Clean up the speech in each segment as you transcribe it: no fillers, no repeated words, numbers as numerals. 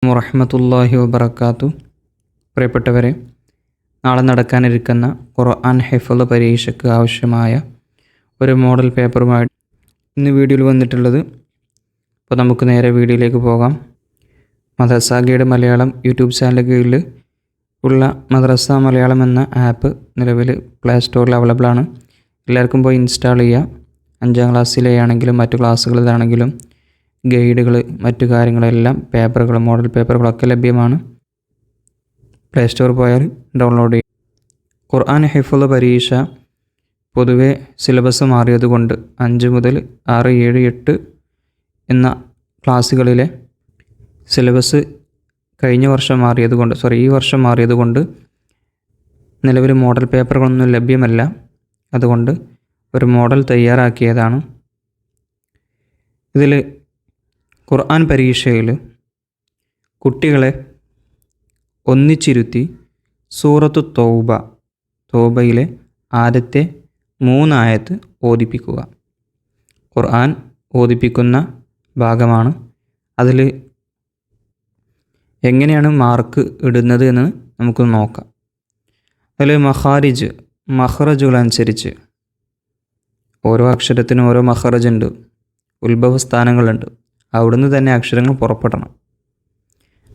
വറഹ്മത്തുള്ളാഹി വബറകാതുഹു. പ്രിയപ്പെട്ടവരെ, നാളെ നടക്കാനിരിക്കുന്ന ഖുർആൻ ഹിഫ്ള് പരീക്ഷയ്ക്ക് ആവശ്യമായ ഒരു മോഡൽ പേപ്പറുമായി ഇന്ന് വീഡിയോയിൽ വന്നിട്ടുള്ളത്. അപ്പോൾ നമുക്ക് നേരെ വീഡിയോയിലേക്ക് പോകാം. മദ്രസ ഗൈഡ് മലയാളം യൂട്യൂബ് ചാനൽ കീഴിൽ ഉള്ള മദ്രസ മലയാളം എന്ന ആപ്പ് നിലവിൽ പ്ലേ സ്റ്റോറിൽ അവൈലബിൾ ആണ്. എല്ലാവർക്കും പോയി ഇൻസ്റ്റാൾ ചെയ്യുക. 5ാം ക്ലാസ്സിലെ ആണെങ്കിലും മറ്റു ക്ലാസ്സുകളിലാണെങ്കിലും ഗൈഡുകൾ മറ്റു കാര്യങ്ങളെല്ലാം പേപ്പറുകൾ മോഡൽ പേപ്പറുകളൊക്കെ ലഭ്യമാണ്. പ്ലേ സ്റ്റോർ പോയാൽ ഡൗൺലോഡ് ചെയ്യും. ഖുർആൻ ഹിഫ്ള് പരീക്ഷ പൊതുവെ സിലബസ് മാറിയതുകൊണ്ട് 5 മുതൽ 6, 7, 8 എന്ന ക്ലാസ്സുകളിലെ സിലബസ് ഈ വർഷം മാറിയതുകൊണ്ട് നിലവിൽ മോഡൽ പേപ്പറുകളൊന്നും ലഭ്യമല്ല. അതുകൊണ്ട് ഒരു മോഡൽ തയ്യാറാക്കിയതാണ്. ഇതിൽ ഖുർആൻ പരീക്ഷയിൽ കുട്ടികളെ ഒന്നിച്ചിരുത്തി സൂറത്തു തൗബയിലെ ആദ്യത്തെ 3 ആയത്ത് ഓതിപ്പിക്കുക. ഖുർആൻ ഓതിപ്പിക്കുന്ന ഭാഗമാണ്. അതിൽ എങ്ങനെയാണ് മാർക്ക് ഇടുന്നത് എന്ന് നമുക്ക് നോക്കാം. അതിൽ മഖ്റജുകളനുസരിച്ച് ഓരോ അക്ഷരത്തിനും ഓരോ മഖ്റജ് ഉണ്ട്, ഉത്ഭവസ്ഥാനങ്ങളുണ്ട്. അവിടുന്ന് തന്നെ അക്ഷരങ്ങൾ പുറപ്പെടണം.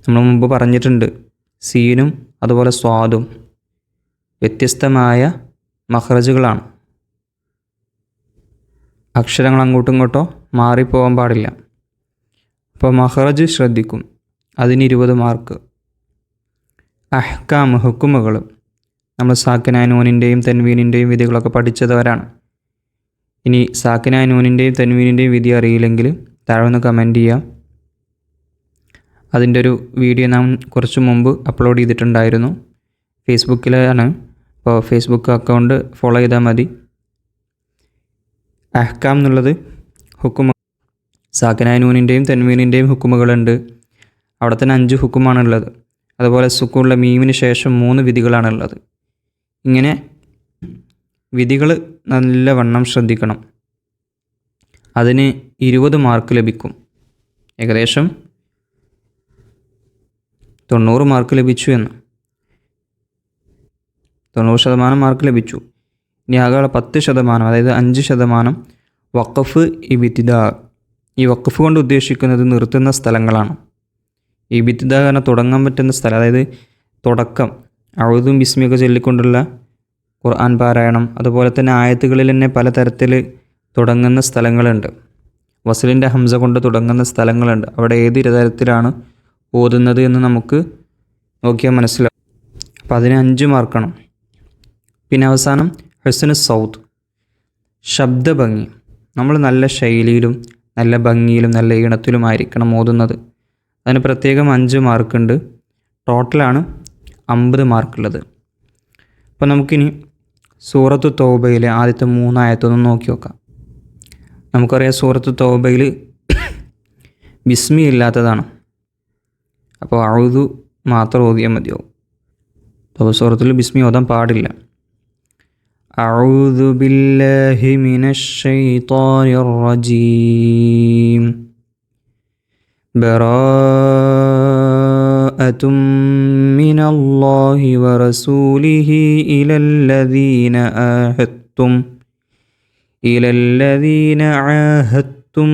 നമ്മൾ മുമ്പ് പറഞ്ഞിട്ടുണ്ട്, സീനും അതുപോലെ സ്വാദും വ്യത്യസ്തമായ മഖ്റജുകളാണ്. അക്ഷരങ്ങൾ അങ്ങോട്ടും ഇങ്ങോട്ടോ മാറിപ്പോകാൻ പാടില്ല. അപ്പോൾ മഖ്റജ് ശ്രദ്ധിക്കും. അതിന് 20 മാർക്ക്. അഹ്കാം ഹുക്കുമുകൾ നമ്മൾ സാക്കിനായ നൂനിൻ്റെയും തൻവീനിൻ്റെയും വിധികളൊക്കെ പഠിച്ചവരാണ്. ഇനി സാക്കിനായ നൂനിൻ്റെയും തൻവീനിൻ്റെയും വിധി അറിയില്ലെങ്കിൽ താഴെ ഒന്ന് കമൻറ്റ് ചെയ്യാം. അതിൻ്റെ ഒരു വീഡിയോ നാം കുറച്ച് മുമ്പ് അപ്ലോഡ് ചെയ്തിട്ടുണ്ടായിരുന്നു. ഫേസ്ബുക്കിലാണ്. അപ്പോൾ ഫേസ്ബുക്ക് അക്കൗണ്ട് ഫോളോ ചെയ്താൽ മതി. അഹ്കാം എന്നുള്ളത് ഹുക്കുമ സാക്കിനായ നൂനിൻ്റെയും തൻവീനിൻ്റെയും ഹുക്കുമുകളുണ്ട്. അവിടെ തന്നെ 5 ഹുക്കുമാണുള്ളത്. അതുപോലെ സുക്കൂനുള്ള മീമിന് ശേഷം 3 വിധികളാണുള്ളത്. ഇങ്ങനെ വിധികൾ നല്ലവണ്ണം ശ്രദ്ധിക്കണം. അതിന് 20 മാർക്ക് ലഭിക്കും. ഏകദേശം 90 മാർക്ക് ലഭിച്ചു എന്ന് 90% മാർക്ക് ലഭിച്ചു. ഇനി ആകെ 10%, അതായത് 5% വഖഫ് ഇബ്തിദാ. ഈ വഖഫ് കൊണ്ട് ഉദ്ദേശിക്കുന്നത് നിർത്തുന്ന സ്ഥലങ്ങളാണ്. ഇബ്തിദാ കാരണം തുടങ്ങാൻ പറ്റുന്ന സ്ഥലം, അതായത് തുടക്കം അഊദും ബിസ്മിയൊക്കെ ചൊല്ലിക്കൊണ്ടുള്ള ഖുർആൻ പാരായണം. അതുപോലെ തന്നെ ആയത്തുകളിൽ തന്നെ പലതരത്തിൽ തുടങ്ങുന്ന സ്ഥലങ്ങളുണ്ട്. വസ്ലിൻ്റെ ഹംസ കൊണ്ട് തുടങ്ങുന്ന സ്ഥലങ്ങളുണ്ട്. അവിടെ ഏത് തരത്തിലാണ് ഓതുന്നത് എന്ന് നമുക്ക് നോക്കിയാൽ മനസ്സിലാവും. അപ്പോൾ അതിന് 5 മാർക്കണം. പിന്നെ അവസാനം ഹുസ്നു സൗത്ത്, ശബ്ദഭംഗി. നമ്മൾ നല്ല ശൈലിയിലും നല്ല ഭംഗിയിലും നല്ല ഈണത്തിലുമായിരിക്കണം ഓതുന്നത്. അതിന് പ്രത്യേകം 5 മാർക്കുണ്ട്. ടോട്ടലാണ് 50 മാർക്കുള്ളത്. അപ്പോൾ നമുക്കിനി സൂറത്തു തൗബയിലെ ആദ്യത്തെ 3 ആയത്തൊന്ന് നോക്കി നോക്കാം. നമുക്കറിയാം, സൂറത്തു തൗബയിൽ ബിസ്മി ഇല്ലാത്തതാണ്. അപ്പോൾ അഊദു മാത്രം ഓതിയാൽ മതിയാവും. തൗബ സൂറത്തിൽ ബിസ്മി ഓതാൻ പാടില്ല. അഊദു ബില്ലാഹി മിനശ് ശൈത്വാനിർ റജീം. ബറാഅതും മിനല്ലാഹി വറസൂലിഹി ഇലല്ലദീന ആഹദ്തും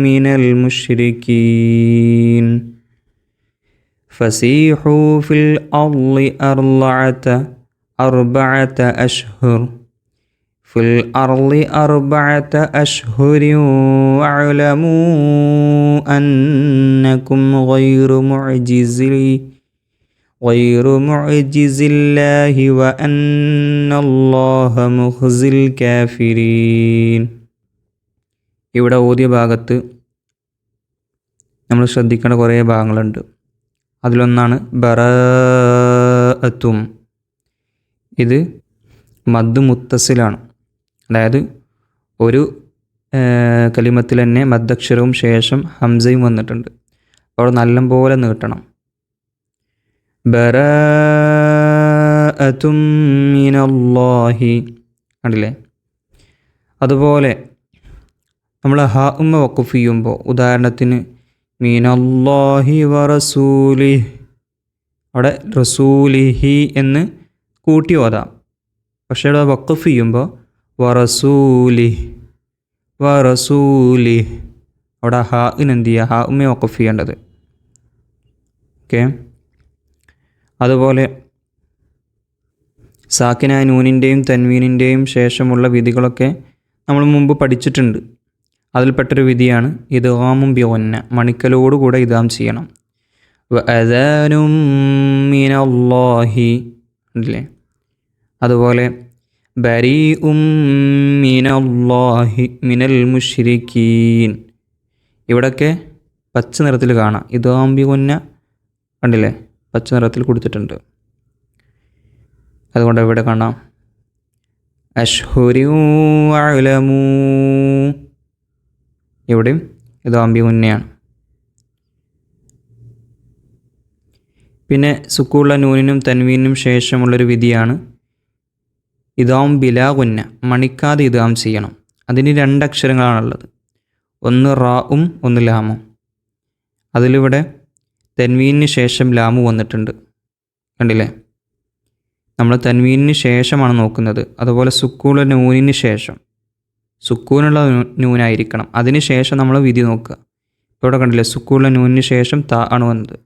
മിനൽ മുശ്രികീൻ ഫസീഹു ഫിൽ അർളി അർബഅത അശ്ഹുരിൻ വഅലമൂ അന്നകും ഗൈറു മുഅ്ജിസില്ലാഹി വഅന്നല്ലാഹ മുഖ്സിൽ കാഫിരീൻ. ഇവിടെ ഓതിയ ഭാഗത്ത് നമ്മൾ ശ്രദ്ധിക്കേണ്ട കുറേ ഭാഗങ്ങളുണ്ട്. അതിലൊന്നാണ് ബറാഅത്തും. ഇത് മദ് മുത്തസിലാണ്. അതായത് ഒരു കലിമത്തിൽ തന്നെ മദ്ദക്ഷരവും ശേഷം ഹംസയും വന്നിട്ടുണ്ട്. അപ്പോൾ നല്ലപോലെ നീട്ടണം. ബറാഅത്തും മിനല്ലാഹി. കണ്ടില്ലേ? അതുപോലെ നമ്മൾ ഹ ഉമ്മ വഖഫ് ചെയ്യുമ്പോൾ, ഉദാഹരണത്തിന് മിനല്ലാഹി വറസൂലി. അവിടെ റസൂലിഹി എന്ന് കൂട്ടി ഓതാം. പക്ഷേ ഇവിടെ വഖഫ് ചെയ്യുമ്പോൾ വറസൂലി വറസൂലി, അവിടെ ഹാഇന് എന്ത് ചെയ്യുക? ഹാഉമേ വഖഫ് ചെയ്യേണ്ടത്. ഓക്കെ. അതുപോലെ സാക്കിനായ നൂനിൻ്റെയും തൻവീനിൻ്റെയും ശേഷമുള്ള വിധികളൊക്കെ നമ്മൾ മുമ്പ് പഠിച്ചിട്ടുണ്ട്. അതിൽപ്പെട്ടൊരു വിധിയാണ് ഇദ്ഗാമും ബിഗുന്ന, മണിക്കലോടുകൂടെ ഇദ്ഗാം ചെയ്യണം. വഅദാനും മിനല്ലാഹി അല്ലേ. അതുപോലെ ബരീഉം മിനല്ലാഹി മിനൽ മുശ്രിക്കീൻ, ഇവിടെയൊക്കെ പച്ച നിറത്തിൽ കാണാം. ഇദ്ഗാം ബിഗുന്ന കണ്ടില്ലേ, പച്ച നിറത്തിൽ കൊടുത്തിട്ടുണ്ട്. അതുകൊണ്ട് ഇവിടെ കാണാം അഷ്ഹുരി വഅലമൂ, ഇവിടെയും ഇദ്ഗാം ബിഗുന്നയാണ്. പിന്നെ സുക്കൂനുള്ള നൂനിനും തൻവീനും ശേഷമുള്ളൊരു വിധിയാണ് ഇദ്ഗാം ബിലാ ഗുന്ന, മണിക്കാതെ ഇദ്ഗാം ചെയ്യണം. അതിന് 2 അക്ഷരങ്ങളാണുള്ളത്, ഒന്ന് റാഉം ഒന്ന് ലാമും. അതിലിവിടെ തൻവീനിന് ശേഷം ലാമു വന്നിട്ടുണ്ട്, കണ്ടില്ലേ. നമ്മൾ തൻവീനിന് ശേഷമാണ് നോക്കുന്നത്. അതുപോലെ സുക്കൂനുള്ള നൂനിന് ശേഷം, സുക്കൂനുള്ള നൂനായിരിക്കണം, അതിന് ശേഷം നമ്മൾ വിധി നോക്കുക. ഇപ്പോൾ ഇവിടെ കണ്ടില്ലേ, സുക്കൂനുള്ള നൂനിന് ശേഷം താ ആണ് വന്നത്.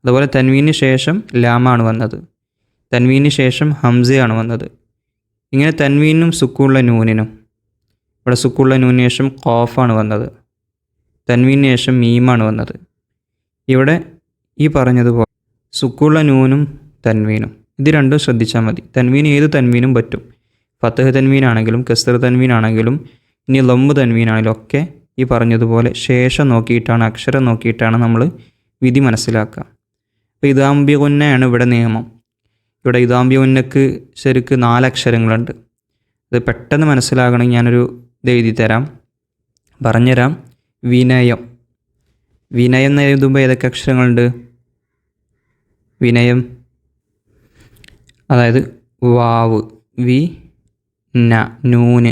അതുപോലെ തൻവീനിന് ശേഷം ലാമാണ് വന്നത്, തൻവീനിന് ശേഷം ഹംസയാണ് വന്നത്. ഇങ്ങനെ തൻവീനും സുക്കൂനുള്ള നൂനിനും, ഇവിടെ സുക്കൂനുള്ള നൂനിന് ശേഷം ഖാഫാണ് വന്നത്, തൻവീനിന് ശേഷം മീമാണ് വന്നത്. ഇവിടെ ഈ പറഞ്ഞതുപോലെ സുക്കൂനുള്ള നൂനും തൻവീനും ഇത് രണ്ടും ശ്രദ്ധിച്ചാൽ മതി. തൻവീൻ ഏത് തൻവീനും പറ്റും. ഫത്തഹ് തൻവീനാണെങ്കിലും കസ്ർ തൻവീനാണെങ്കിലും ഇനി ലംബ് തൻവീനാണെങ്കിലും ഒക്കെ ഈ പറഞ്ഞതുപോലെ ശേഷം നോക്കിയിട്ടാണ്, അക്ഷരം നോക്കിയിട്ടാണ് നമ്മൾ വിധി മനസ്സിലാക്കുക. അപ്പോൾ ഇദ്ഗാം ബിഗുന്നയാണ് ഇവിടെ നിയമം. ഇവിടെ ഇദ്ഗാം ബിഗുന്നക്ക് ശരിക്ക് 4 അക്ഷരങ്ങളുണ്ട്. അത് പെട്ടെന്ന് മനസ്സിലാകണമെങ്കിൽ ഞാനൊരു ഇത് എഴുതി തരാം, പറഞ്ഞുതരാം. വിനയം, വിനയം എന്ന് എഴുതുമ്പോൾ ഏതൊക്കെ അക്ഷരങ്ങളുണ്ട്? വിനയം, അതായത് വാവ്, വി ന, നൂന്,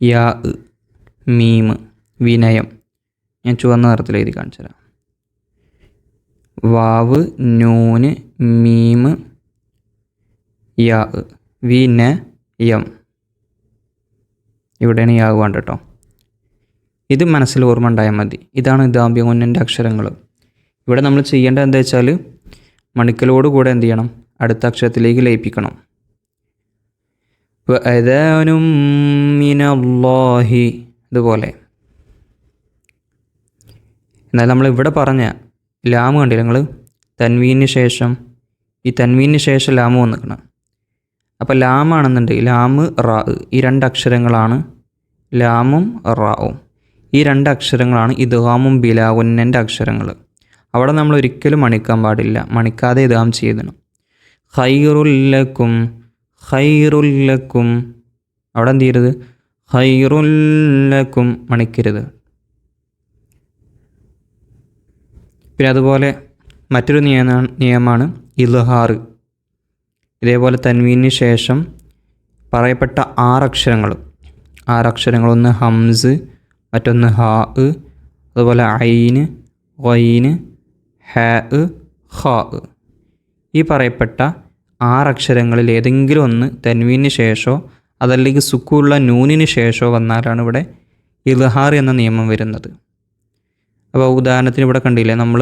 യാ, മീമ്, വിനയം. ഞാൻ ചുവന്ന നിറത്തിൽ എഴുതി കാണിച്ചു തരാം. വാവ്, നൂന്, മീമ്, യാ, വിനയം. ഇവിടെയാണ് യാ വേണ്ട കേട്ടോ. ഇത് മനസ്സിൽ ഓർമ്മ ഉണ്ടായാൽ മതി. ഇതാണ് ഇദ്ഗാം ബിഗുന്നൻ്റെ അക്ഷരങ്ങൾ. ഇവിടെ നമ്മൾ ചെയ്യേണ്ടത് എന്താ വെച്ചാൽ മണിക്കലോടുകൂടെ എന്ത് ചെയ്യണം? അടുത്ത അക്ഷരത്തിലേക്ക് ലയിപ്പിക്കണം. വഅദാനും മിനല്ലാഹി, ഇതുപോലെ. എന്നാൽ നമ്മൾ ഇവിടെ പറഞ്ഞ ലാമ് കണ്ടില്ല നിങ്ങൾ, തൻവീനിന് ശേഷം, ഈ തൻവീനിന് ശേഷം ലാമ് വന്നിക്കണം. അപ്പോൾ ലാമാണെന്നുണ്ടെങ്കിൽ ലാമ് റാ, ഈ 2 അക്ഷരങ്ങളാണ് ലാമും റാവും. ഈ 2 അക്ഷരങ്ങളാണ് ഇദ്ഗാമും ബിലാ ഗുന്നൻ്റെ അക്ഷരങ്ങൾ. അവിടെ നമ്മൾ ഒരിക്കലും മണിക്കാൻ പാടില്ല, മണിക്കാതെ ഇദ്ഗാം ചെയ്യണം. ഖൈറുല്ലക്കും, ഖൈറുല്ലക്കും, അവിടെ എന്ത് ചെയ്യരുത്? ഖൈറുല്ലക്കും മണിക്കരുത്. പിന്നെ അതുപോലെ മറ്റൊരു നിയമമാണ് ഇൽഹാർ. ഇതേപോലെ തൻവീനിന് ശേഷം പറയപ്പെട്ട 6 അക്ഷരങ്ങൾ, 6 അക്ഷരങ്ങൾ, ഒന്ന് ഹംസ്, മറ്റൊന്ന് ഹാ, അതുപോലെ ഐന്, ഗൈന്, ഹാ, ഖാ. ഈ പറയപ്പെട്ട 6 അക്ഷരങ്ങളിൽ ഏതെങ്കിലും ഒന്ന് തൻവീനിന് ശേഷമോ അതല്ലെങ്കിൽ സുക്കൂനുള്ള നൂനിന് ശേഷമോ വന്നാലാണ് ഇവിടെ ഇൽഹാർ എന്ന നിയമം വരുന്നത്. അപ്പോൾ ഉദാഹരണത്തിന് ഇവിടെ കണ്ടില്ലേ, നമ്മൾ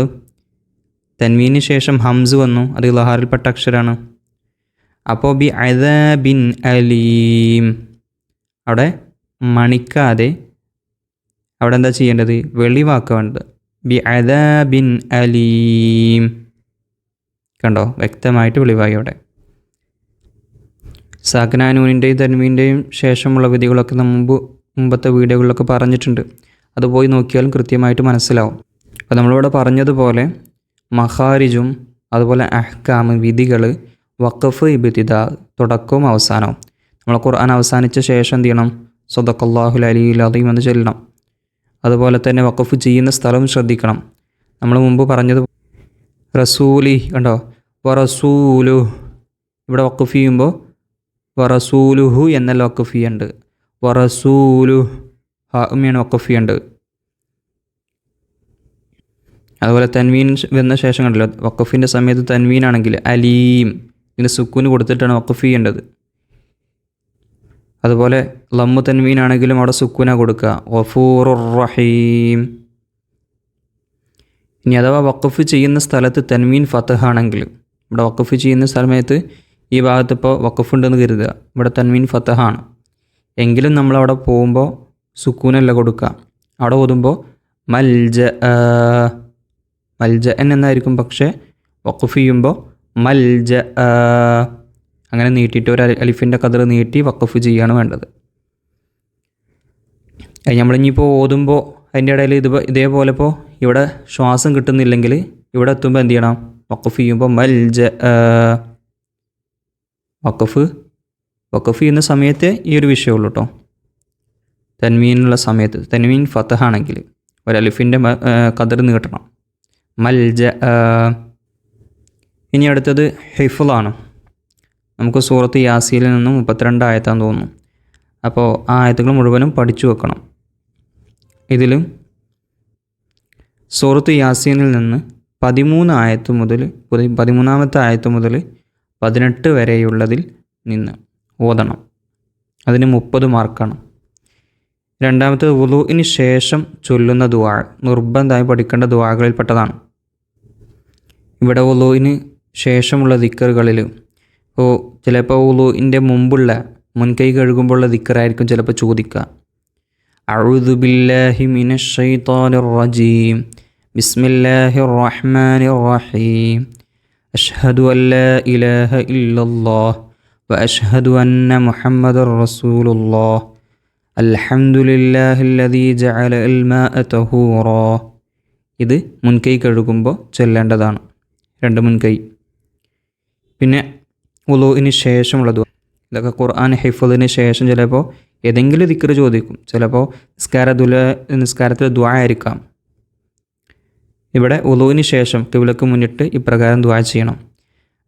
തൻവീനിന് ശേഷം ഹംസ് വന്നു, അത് ഇൽഹാറിൽപ്പെട്ട അക്ഷരമാണ്. അപ്പോൾ ബി അദാബിൻ അലീം, അവിടെ മണിക്കാതെ അവിടെ എന്താ ചെയ്യേണ്ടത്? വെളിവാക്കേണ്ടത്. ബി അദാബിൻ അലീം, കണ്ടോ, വ്യക്തമായിട്ട് വെളിവായി. അവിടെ സാക്കിനായ നൂനിൻ്റെയും തൻവീൻ്റെയും ശേഷമുള്ള വിധികളൊക്കെ മുമ്പത്തെ വീഡിയോകളിലൊക്കെ പറഞ്ഞിട്ടുണ്ട്. അത് പോയി നോക്കിയാലും കൃത്യമായിട്ട് മനസ്സിലാവും. അപ്പോൾ നമ്മളിവിടെ പറഞ്ഞതുപോലെ മഖാരിജും അതുപോലെ അഹ്കാം, വിധികൾ, വഖഫ്, ഇബ്തിദാ, തുടക്കവും അവസാനവും. നമ്മൾ ഖുർആൻ അവസാനിച്ച ശേഷം എന്ത് ചെയ്യണം? സദഖല്ലാഹുൽ അലിയ്യുൽ അദീം എന്ന് ചൊല്ലണം. അതുപോലെ തന്നെ വഖഫ് ചെയ്യുന്ന സ്ഥലം ശ്രദ്ധിക്കണം. നമ്മൾ മുമ്പ് പറഞ്ഞത് റസൂലി, കണ്ടോ, വറസൂലു, ഇവിടെ വഖഫ് ചെയ്യുമ്പോൾ വറസൂലുഹു എന്നല്ല വഖഫ് ചെയ്യേണ്ടത്, വറസൂലു ഹാ ഉമ്മയാണ് വഖഫ് ചെയ്യേണ്ടത്. അതുപോലെ തൻവീൻ വന്ന ശേഷം കണ്ടല്ലോ, വഖഫിൻ്റെ സമയത്ത് തൻവീനാണെങ്കിൽ അലീം, ഇതിന് സുക്കൂന് കൊടുത്തിട്ടാണ് വഖഫ് ചെയ്യേണ്ടത്. അതുപോലെ ലമ്മു തൻവീനാണെങ്കിലും അവിടെ സുക്കൂന കൊടുക്കുക, ഗഫൂറുർ റഹീം. ഇനി അഥവാ വഖഫ് ചെയ്യുന്ന സ്ഥലത്ത് തൻവീൻ ഫതഹ് ആണെങ്കിൽ, ഇവിടെ വഖഫ് ചെയ്യുന്ന സമയത്ത് ഈ ഭാഗത്ത് ഇപ്പോൾ വഖഫ് ഉണ്ടെന്ന് കരുതുക, ഇവിടെ തൻവീൻ ഫതഹാണ് എങ്കിലും നമ്മളവിടെ പോകുമ്പോൾ സുക്കൂനല്ല കൊടുക്കുക. അവിടെ ഓതുമ്പോൾ മൽജഅൻ എന്നായിരിക്കും, പക്ഷേ വഖഫ് ചെയ്യുമ്പോൾ അങ്ങനെ നീട്ടിയിട്ട് ഒരു അലിഫിൻ്റെ ഖദർ നീട്ടി വഖഫ് ചെയ്യാണ് വേണ്ടത്. നമ്മളിനിയിപ്പോൾ ഓതുമ്പോൾ അതിൻ്റെ ഇടയിൽ ഇതേപോലെ ഇപ്പോൾ ഇവിടെ ശ്വാസം കിട്ടുന്നില്ലെങ്കിൽ ഇവിടെ എത്തുമ്പോൾ എന്ത് ചെയ്യണം, വഖഫ് ചെയ്യുമ്പോൾ വഖഫ് ചെയ്യുന്ന സമയത്ത് ഈ ഒരു വിഷയമുള്ളൂ കേട്ടോ. തൻവീനുള്ള സമയത്ത് തൻവീൻ ഫതഹ് ആണെങ്കിൽ ഒരു അലിഫിൻ്റെ ഖദർ നീട്ടണം, ഇനി അടുത്തത് ഹിഫ്ളാണ്. നമുക്ക് സൂറത്ത് യാസീനിൽ നിന്നും 32 ആയത്താന്ന് തോന്നുന്നു. അപ്പോൾ ആ ആയത്തുകൾ മുഴുവനും പഠിച്ചു വെക്കണം. ഇതിലും സൂറത്ത് യാസീനിൽ നിന്ന് 13 ആയത്ത് മുതൽ 13ാമത്തെ ആയത്ത് മുതൽ 18 വരെയുള്ളതിൽ നിന്ന് ഓതണം. അതിന് 30 മാർക്കാണ്. രണ്ടാമത്തെ വുളൂഇന് ശേഷം ചൊല്ലുന്ന ദുആ നിർബന്ധമായി പഠിക്കേണ്ട ദുആകളിൽപ്പെട്ടതാണ്. ഇവിടെ വുളൂഇന് ശേഷമുള്ള ദിക്റുകളിൽ ചിലപ്പോൾ വുളൂഇൻ്റെ മുമ്പുള്ള മുൻകൈ കഴുകുമ്പോഴുള്ള ദിക്റായിരിക്കും ചിലപ്പോൾ ചോദിക്കുക. അഊദു ബില്ലാഹി മിനശ് ശൈത്വാനിർ റജീം ബിസ്മില്ലാഹിർ റഹ്മാനിർ റഹീം അഷ്ഹദു അല്ലാ ഇലാഹ ഇല്ലല്ലാഹ് വ അഷ്ഹദു അന്ന മുഹമ്മദർ റസൂലുള്ളാഹ് അൽഹംദുലില്ലാഹില്ലദീ ജഅലൽ മാഅ തഹൂറാ. ഇത് മുൻകൈ കഴുകുമ്പോൾ ചൊല്ലേണ്ടതാണ്, 2 മുൻകൈ. പിന്നെ വുളൂഇന് ശേഷമുള്ള ദുആ, ഇതൊക്കെ ഖുർആൻ ഹിഫ്ളിന് ശേഷം ചിലപ്പോൾ ഏതെങ്കിലും ദിക്ർ ചോദിക്കും, ചിലപ്പോൾ നിസ്കാരത്തിലെ ദുആ ആയിരിക്കാം. ഇവിടെ വുളൂഇന് ശേഷം ഖിബ്ലക്ക് മുന്നിട്ട് ഇപ്രകാരം ദുആ ചെയ്യണം.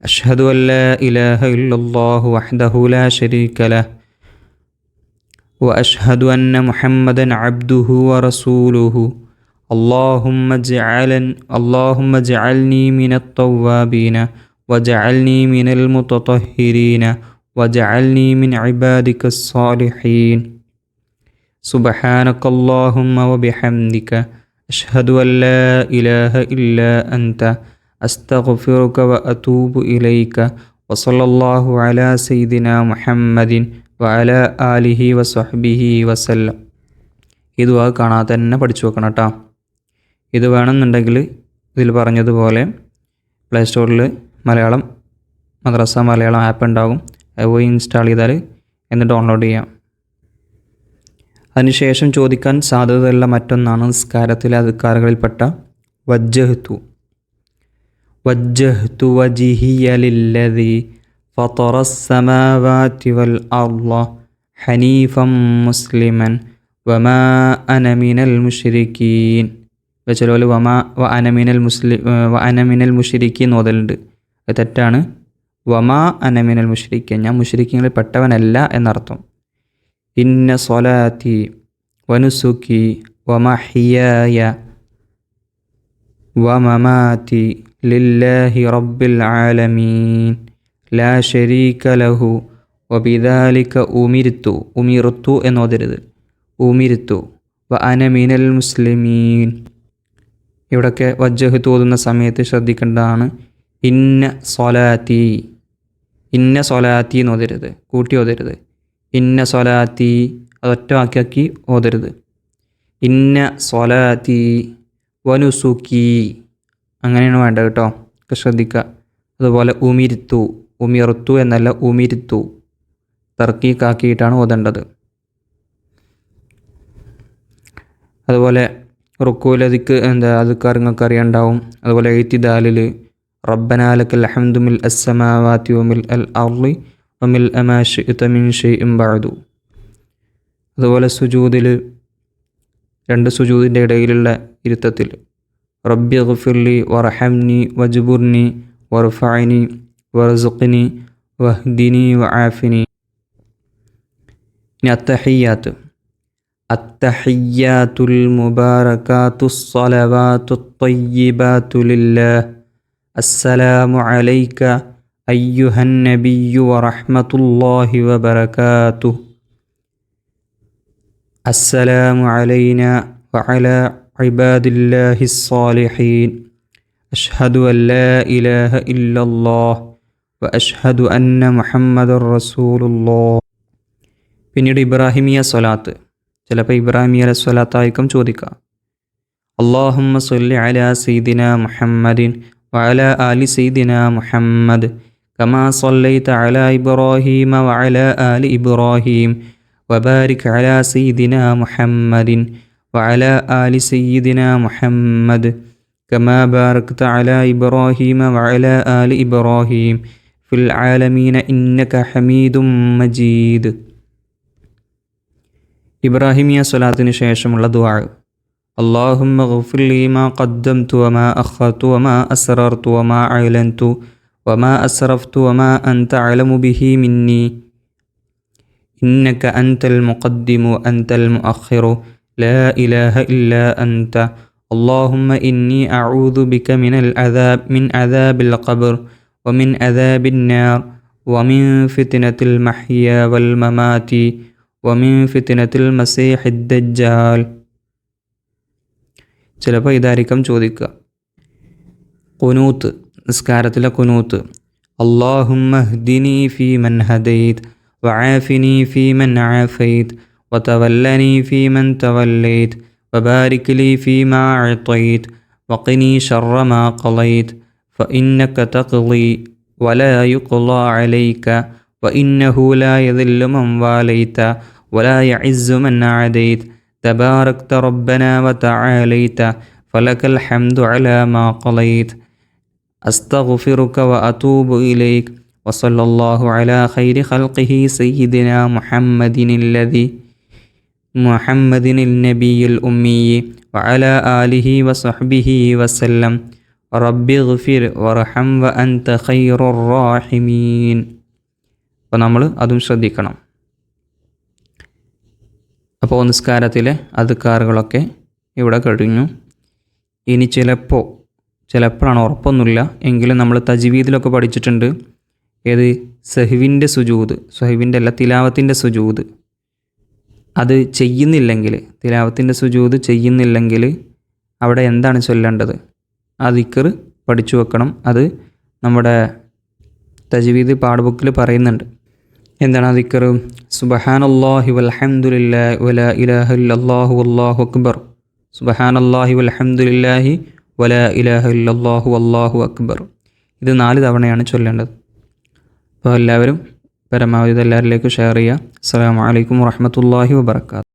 അഷ്ഹദു അല്ലാ ഇലാഹ ഇല്ലല്ലാഹു വഹ്ദഹു ലാ ശരീക ലഹ് വ അഷ്ഹദു അന്ന മുഹമ്മദൻ അബ്ദുഹു വ റസൂലുഹു അല്ലാഹുമ്മ ജഅൽനി മിനത്ത് തവ്വാബീന വജഅൽനി മിനൽ മുതതഹിരീന വജഅൽനി മിൻ ഇബാദിക്കസ് സാലിഹീൻ സുബ്ഹാനക്കല്ലാഹുമ്മ വബിഹംദിക അഷ്ഹദു അല്ലാ ഇലാഹ ഇല്ലാ അൻത അസ്തഗ്ഫിറുക വഅതൂബു ഇലൈക വസല്ലല്ലാഹു അലാ സയ്യിദിനാ മുഹമ്മദിൻ വഅലാ ആലിഹി വസഹ്ബിഹി വസല്ലം. ഈ ദുആ കാണാതെ തന്നെ പഠിച്ചു വെക്കണം കേട്ടോ. ഇത് വേണമെന്നുണ്ടെങ്കിൽ ഇതിൽ പറഞ്ഞതുപോലെ പ്ലേ സ്റ്റോറിൽ മലയാളം മദ്രസ മലയാളം ആപ്പ് ഉണ്ടാകും, അത് പോയി ഇൻസ്റ്റാൾ ചെയ്താൽ എന്ന് ഡൗൺലോഡ് ചെയ്യാം. അതിനുശേഷം ചോദിക്കാൻ സാധ്യതയുള്ള മറ്റൊന്നാണ് നിസ്കാരത്തിലെ അദ്കാറുകളിൽപ്പെട്ട വജ്ജഹ്തു വജിഹിയ ലില്ലദീ ഫതറസ് സമാവാതി വൽ അർള ഹനീഫൻ മുസ്ലിമൻ വമാ അന മിനൽ മുശ്രിക്കീൻ. ചിലവർ വ അന മിനൽ മുശ്രിക്കീൻ ഓതലുണ്ട്, അത് തെറ്റാണ്. വമാ അന മിനൽ മുശ്രിക്കീൻ, ഞാൻ മുശ്രിക്കീങ്ങളിൽ പെട്ടവനല്ല എന്നർത്ഥം. ഇന്ന സ്വലാത്തി വനുസുക്കി വമഹിയായ വമമാതി ലില്ലാഹി റബ്ബിൽ ആലമീൻ ലാ ശരീക ലഹു വബിദാലിക ഉമിർതു എന്നോതരുത്, ഉമിർതു വ അന മിനൽ മുസ്ലിമീൻ. ഇവിടെയൊക്കെ വജ്ജഹ് തോന്നുന്ന സമയത്ത് ശ്രദ്ധിക്കേണ്ടതാണ് ഇന്ന സ്വലാത്തി എന്നോതരുത്, കൂട്ടി ഓതരുത്. ഇന്ന സ്വലാത്തി അതൊറ്റ വാക്കിയാക്കി ഓതരുത്. ഇന്ന സ്വലാത്തി വനുസുക്കി അങ്ങനെയാണ് വേണ്ടത് കേട്ടോ, ഒക്കെ ശ്രദ്ധിക്കുക. അതുപോലെ ഉമിർത്തു എന്നല്ല ഉമിർത്തു, തർക്കീക്കാക്കിയിട്ടാണ് ഓതേണ്ടത്. അതുപോലെ റുക്കൂലതിക്ക് അദ്കാർ നിങ്ങൾക്ക് അറിയാണ്ടാവും. അതുപോലെ ഇഅ്തിദാലിൽ റബ്ബനാ ലക്കൽ ഹംദു മിൽ അസ്സമാവാതി വമിൽ അൽ അർളി വമിൽ മാ ശിഅ്ത മിൻ ഷൈഇൻ ബഅദു. അതുപോലെ സുജൂദിൽ 2 സുജൂദിൻ്റെ ഇടയിലുള്ള ഇരുത്തത്തിൽ റബ്ബി ഗ്ഫിർലി വർഹംനി വജ്ബുർനി വർഫഅനി വർസുഖ്നി വഹ്ദിനി വആഫിനി. ഇനി അത്തഹിയ്യാത്ത് അത്തഹിയ്യാത്തുൽ മുബാറകാത്തുസ് സ്വലവാത്തുത് ത്വയ്യിബാതു ലില്ലാഹ് അസ്സലാമു അലൈക അയ്യുഹൻ നബിയ്യു വറഹ്മത്തുള്ളാഹി വബറകാതുഹു അസ്സലാമു അലൈനാ വഅലാ ഇബാദില്ലാഹിസ് സ്വാലിഹീൻ അഷ്ഹദു അൻ ലാ ഇലാഹ ഇല്ലല്ലാഹ് വഅഷ്ഹദു അന്ന മുഹമ്മദർ റസൂലുള്ളാഹ്. പിന്നീട് ഇബ്രാഹിമിയ സ്വലാത്ത്, ചിലപ്പോൾ ഇബ്രാഹിമിയ സ്വലാത്തായിരിക്കും ചോദിക്കുക. അല്ലാഹുമ്മ സ്വല്ലി അലാ സയ്യിദിനാ മുഹമ്മദിൻ വഅലാ ആലി സയ്യിദിനാ മുഹമ്മദ് കമാ സ്വല്ലൈത അലാ ഇബ്രാഹീമ വഅലാ ആലി ഇബ്രാഹീം വബാരിക് അലാ സയ്യിദിനാ മുഹമ്മദിൻ വഅലാ ആലി സയ്യിദിനാ മുഹമ്മദ് കമാ ബാരക്ത അലാ ഇബ്രാഹീമ വഅലാ ആലി ഇബ്രാഹീം ഫിൽ ആലമീന ഇന്നക ഹമീദും മജീദ്. ഇബ്രാഹിമിയ സ്വലാത്തിന് ശേഷമുള്ള ദുആ. അല്ലാഹുമ്മ ഗ്ഫിർ ലീ മാ ഖദ്ദംതു വമാ അഖർതു വമാ അസ്റർതു വമാ അഅലൻതു വമാ അസ്റഫ്തു വമാ അൻത അഅലമു ബിഹി മിന്നി ഇന്നക അൻതൽ മുഖദ്ദിമു അൻതൽ മുഅഖിറു ലാ ഇലാഹ ഇല്ലാ അൻത അല്ലാഹുമ്മ ഇന്നി അഊദു ബിക മിനൽ അദാബ് മിൻ അദാബിൽ ഖബ്ർ വമിൻ അദാബിൻ നാർ വമിൻ ഫിത്നത്തിൽ മഹ്യ വൽ മമാതി വമിൻ ഫിത്നത്തിൽ മസീഹിദ് ദജ്ജാൽ. ചിലപ്പോൾ ഇതായിരിക്കും ചോദിക്കുക. ഖുനൂത്ത്, നിസ്കാരത്തിലെ ഖുനൂത്ത്. അല്ലാഹുമ്മ ഹ്ദിനി ഫീ മൻ ഹദൈത് വആഫിനി ഫീ മൻ ആഫൈത് വതവല്ലനി ഫീ മൻ തവല്ലൈത് വബാരിക് ലീ ഫീമാ അഅതൈത് വഖിനി ശർറ മാ ഖളൈത് ഫഇന്നക തഖ്ളി വലാ യുഖ്ളാ അലൈക വഇന്നഹു ലാ യദില്ലു മൻ വാലൈത വലാ യഇസ്സു മൻ അദൈത് തബാരക്ത റബ്ബനാ വതആലൈത ഫലകൽ ഹംദു അലാ മാ ഖളൈത് അസ്തഗ്ഫിറുക വഅതൂബു ഇലൈക വസല്ലല്ലാഹു അലാ ഖൈരി ഖൽഖിഹി സയ്യിദിനാ മുഹമ്മദിനിൽ നബിയിൽ ഉമ്മിയി വഅലാ ആലിഹി വസഹ്ബിഹി വസല്ലം റബ്ബിഗ്ഫിർ വർഹം വഅൻത ഖൈറുർ റാഹിമീൻ. അപ്പോൾ നമ്മൾ അതും ശ്രദ്ധിക്കണം. അപ്പോൾ നിസ്കാരത്തിലെ അദ്കാറുകളൊക്കെ ഇവിടെ കഴിഞ്ഞു. ഇനി ചിലപ്പോഴാണ്, ഉറപ്പൊന്നുമില്ല എങ്കിലും നമ്മൾ തജ്വീദിലൊക്കെ പഠിച്ചിട്ടുണ്ട്. ഏത്? സഹ്വിൻ്റെ സുജൂദ്, സഹ്വിൻ്റെ അല്ല, തിലാവത്തിൻ്റെ സുജൂദ്. അത് ചെയ്യുന്നില്ലെങ്കിൽ, തിലാവത്തിൻ്റെ സുജൂദ് ചെയ്യുന്നില്ലെങ്കിൽ അവിടെ എന്താണ് ചൊല്ലേണ്ടത്? ആ ദിക്ർ പഠിച്ചു വെക്കണം. അത് നമ്മുടെ തജ്വീദ് പാഠബുക്കിൽ പറയുന്നുണ്ട്. എന്താണ് ആ ദിക്ർ? സുബ്ഹാനല്ലാഹി വൽഹംദുലില്ലാഹി വലാ ഇലാഹ ഇല്ലല്ലാഹു വല്ലാഹു അക്ബർ. സുബ്ഹാനല്ലാഹി വൽഹംദുലില്ലാഹി വലാ ഇലാഹ ഇല്ലല്ലാഹു വല്ലാഹു അക്ബർ. ഇത് 4 തവണയാണ് ചൊല്ലേണ്ടത്. അപ്പോൾ എല്ലാവരും പരമാവധി എല്ലാവരിലേക്കും ഷെയർ ചെയ്യുക. അസ്സലാമു അലൈക്കും വറഹ്മത്തുള്ളാഹി വബറകാതുഹു.